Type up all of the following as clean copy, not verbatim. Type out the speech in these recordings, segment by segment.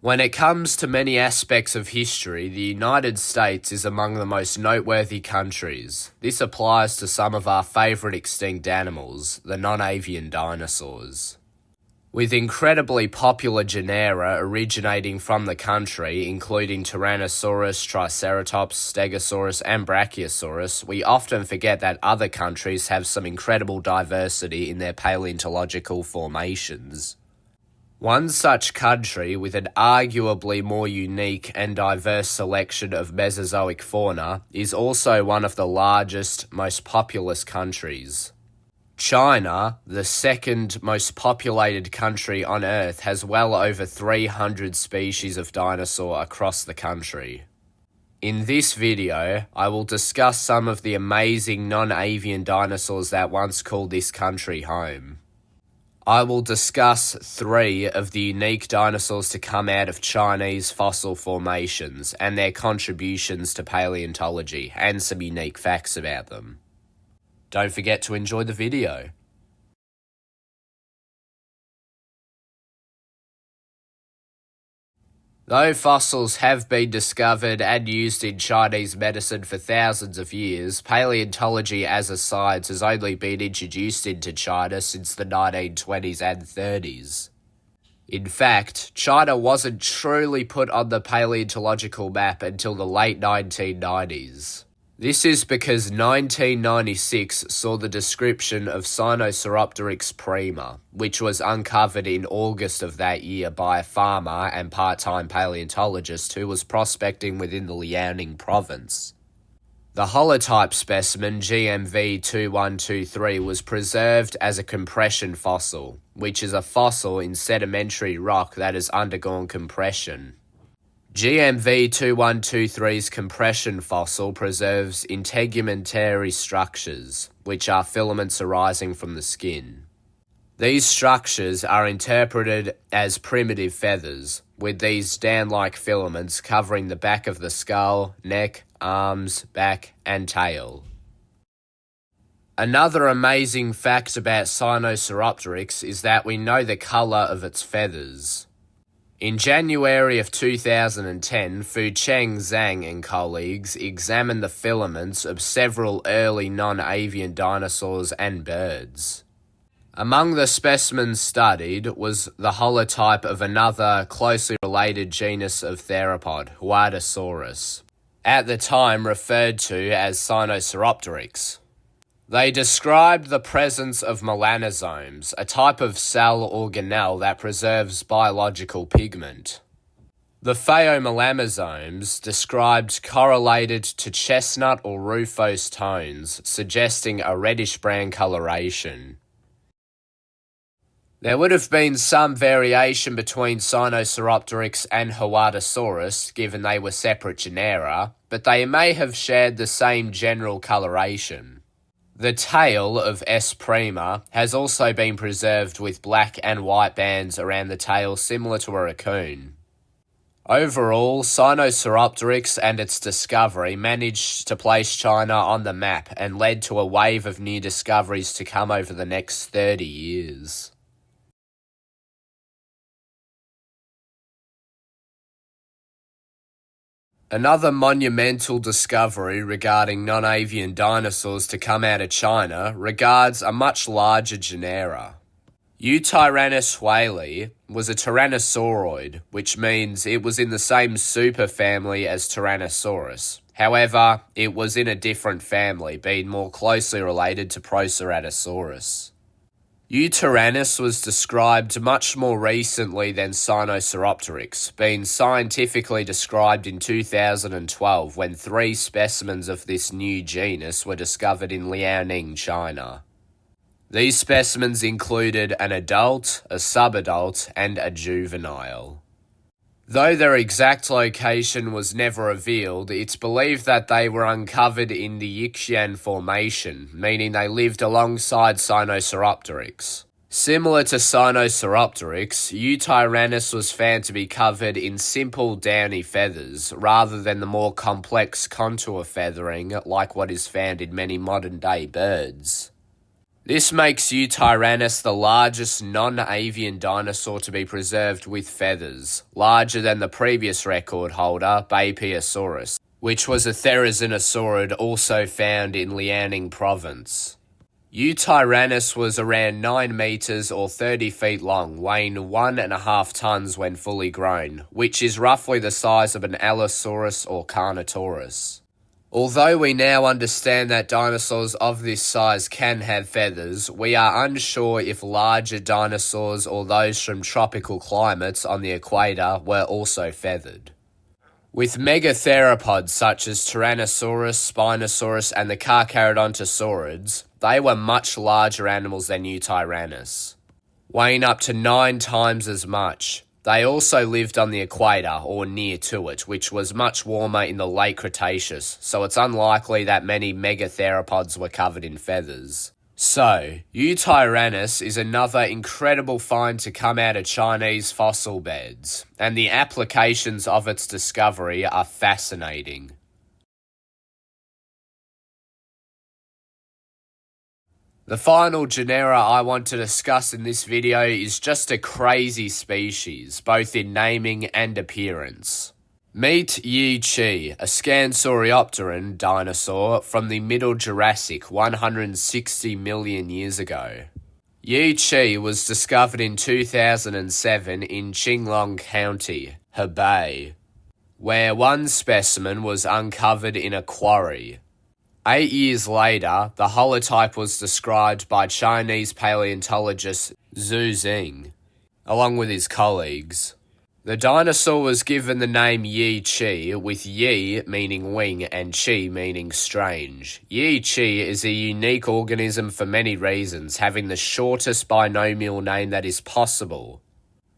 When it comes to many aspects of history, the United States is among the most noteworthy countries. This applies to some of our favourite extinct animals, the non-avian dinosaurs. With incredibly popular genera originating from the country, including Tyrannosaurus, Triceratops, Stegosaurus, and Brachiosaurus, we often forget that other countries have some incredible diversity in their paleontological formations. One such country with an arguably more unique and diverse selection of Mesozoic fauna is also one of the largest, most populous countries. China, the second most populated country on Earth, has well over 300 species of dinosaur across the country. In this video, I will discuss some of the amazing non-avian dinosaurs that once called this country home. I will discuss 3 of the unique dinosaurs to come out of Chinese fossil formations and their contributions to paleontology, and some unique facts about them. Don't forget to enjoy the video. Though fossils have been discovered and used in Chinese medicine for thousands of years, paleontology as a science has only been introduced into China since the 1920s and 30s. In fact, China wasn't truly put on the paleontological map until the late 1990s. This is because 1996 saw the description of Sinosauropteryx prima, which was uncovered in August of that year by a farmer and part-time paleontologist who was prospecting within the Liaoning province. The holotype specimen GMV2123 was preserved as a compression fossil, which is a fossil in sedimentary rock that has undergone compression. GMV2123's compression fossil preserves integumentary structures, which are filaments arising from the skin. These structures are interpreted as primitive feathers, with these down-like filaments covering the back of the skull, neck, arms, back, and tail. Another amazing fact about Sinosauropteryx is that we know the colour of its feathers. In January of 2010, Fu Cheng Zhang and colleagues examined the filaments of several early non-avian dinosaurs and birds. Among the specimens studied was the holotype of another closely related genus of theropod, Huartosaurus, at the time referred to as Sinosauropteryx. They described the presence of melanosomes, a type of cell organelle that preserves biological pigment. The phaeomelaноsomes described correlated to chestnut or rufose tones, suggesting a reddish-brown coloration. There would have been some variation between Sinosauropteryx and Huartosaurus, given they were separate genera, but they may have shared the same general coloration. The tail of S. prima has also been preserved with black and white bands around the tail similar to a raccoon. Overall, Sinosauropteryx and its discovery managed to place China on the map and led to a wave of new discoveries to come over the next 30 years. Another monumental discovery regarding non-avian dinosaurs to come out of China regards a much larger genera. Eutyrannus whaley was a tyrannosauroid, which means it was in the same superfamily as Tyrannosaurus. However, it was in a different family, being more closely related to Proceratosaurus. Eutyrannus was described much more recently than Sinosauropteryx, being scientifically described in 2012 when 3 specimens of this new genus were discovered in Liaoning, China. These specimens included an adult, a subadult, and a juvenile. Though their exact location was never revealed, it's believed that they were uncovered in the Yixian Formation, meaning they lived alongside Sinosauropteryx. Similar to Sinosauropteryx, Eutyrannus was found to be covered in simple downy feathers, rather than the more complex contour feathering like what is found in many modern-day birds. This makes Eutyrannus the largest non-avian dinosaur to be preserved with feathers, larger than the previous record holder, Bapiosaurus, which was a therizinosaurid also found in Liaoning province. Eutyrannus was around 9 meters or 30 feet long, weighing 1.5 tons when fully grown, which is roughly the size of an Allosaurus or Carnotaurus. Although we now understand that dinosaurs of this size can have feathers, we are unsure if larger dinosaurs or those from tropical climates on the equator were also feathered. With megatheropods such as Tyrannosaurus, Spinosaurus, and the Carcharodontosaurids, they were much larger animals than Eutyrannus, weighing up to 9 times as much. They also lived on the equator, or near to it, which was much warmer in the late Cretaceous, so it's unlikely that many megatheropods were covered in feathers. So, Eutyrannus is another incredible find to come out of Chinese fossil beds, and the applications of its discovery are fascinating. The final genera I want to discuss in this video is just a crazy species, both in naming and appearance. Meet Yi-Chi, a Scansoriopteran dinosaur from the Middle Jurassic 160 million years ago. Yi-Chi was discovered in 2007 in Qinglong County, Hebei, where one specimen was uncovered in a quarry. 8 years later, the holotype was described by Chinese paleontologist Zhu Xing, along with his colleagues. The dinosaur was given the name Yi-Chi, with Yi meaning wing and Chi meaning strange. Yi-Chi is a unique organism for many reasons, having the shortest binomial name that is possible.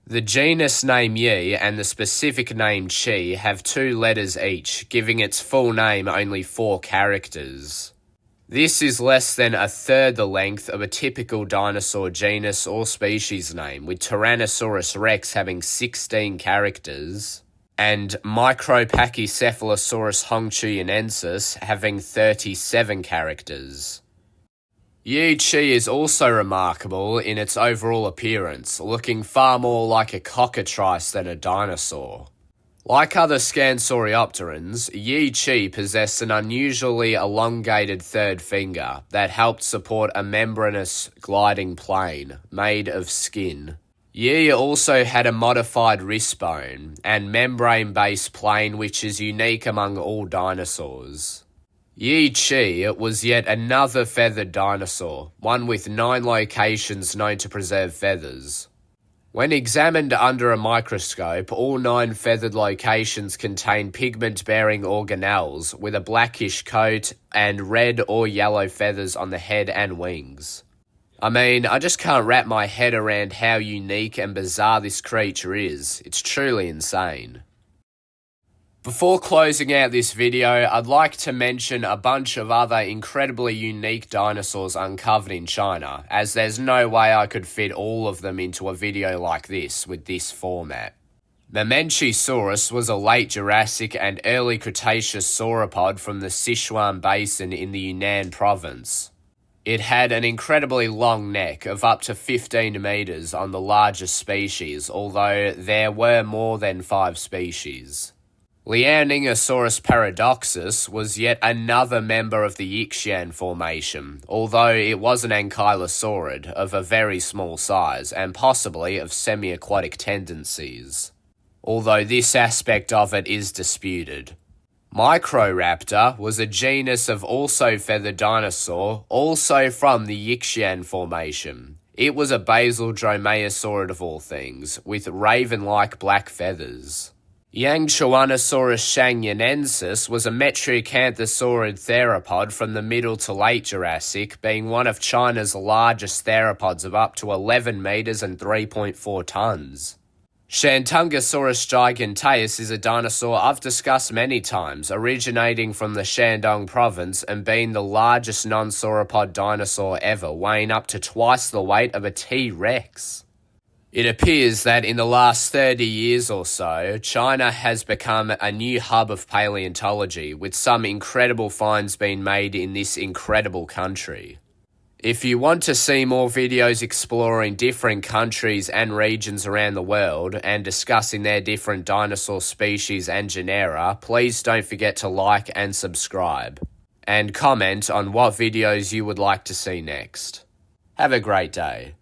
The genus name Yi and the specific name Chi have 2 letters each, giving its full name only 4 characters. This is less than a third the length of a typical dinosaur genus or species name, with Tyrannosaurus rex having 16 characters, and Micropachycephalosaurus hongchuyenensis having 37 characters. Yi-Chi is also remarkable in its overall appearance, looking far more like a cockatrice than a dinosaur. Like other Scansoriopterans, Yi-Chi possessed an unusually elongated third finger that helped support a membranous gliding plane made of skin. Yi also had a modified wrist bone and membrane-based plane which is unique among all dinosaurs. Yi-Chi was yet another feathered dinosaur, one with 9 locations known to preserve feathers. When examined under a microscope, all 9 feathered locations contain pigment-bearing organelles with a blackish coat and red or yellow feathers on the head and wings. I just can't wrap my head around how unique and bizarre this creature is. It's truly insane. Before closing out this video, I'd like to mention a bunch of other incredibly unique dinosaurs uncovered in China, as there's no way I could fit all of them into a video like this with this format. Mamenchisaurus was a late Jurassic and early Cretaceous sauropod from the Sichuan Basin in the Yunnan province. It had an incredibly long neck of up to 15 meters on the largest species, although there were more than 5 species. Liaoningosaurus paradoxus was yet another member of the Yixian formation, although it was an ankylosaurid of a very small size and possibly of semi-aquatic tendencies, although this aspect of it is disputed. Microraptor was a genus of also feathered dinosaur, also from the Yixian formation. It was a basal dromaeosaurid of all things, with raven-like black feathers. Yangchuanosaurus shangyanensis was a metriacanthosaurid theropod from the Middle to Late Jurassic, being one of China's largest theropods of up to 11 meters and 3.4 tons. Shantungosaurus giganteus is a dinosaur I've discussed many times, originating from the Shandong province and being the largest non-sauropod dinosaur ever, weighing up to twice the weight of a T-Rex. It appears that in the last 30 years or so, China has become a new hub of paleontology, with some incredible finds being made in this incredible country. If you want to see more videos exploring different countries and regions around the world and discussing their different dinosaur species and genera, please don't forget to like and subscribe. And comment on what videos you would like to see next. Have a great day.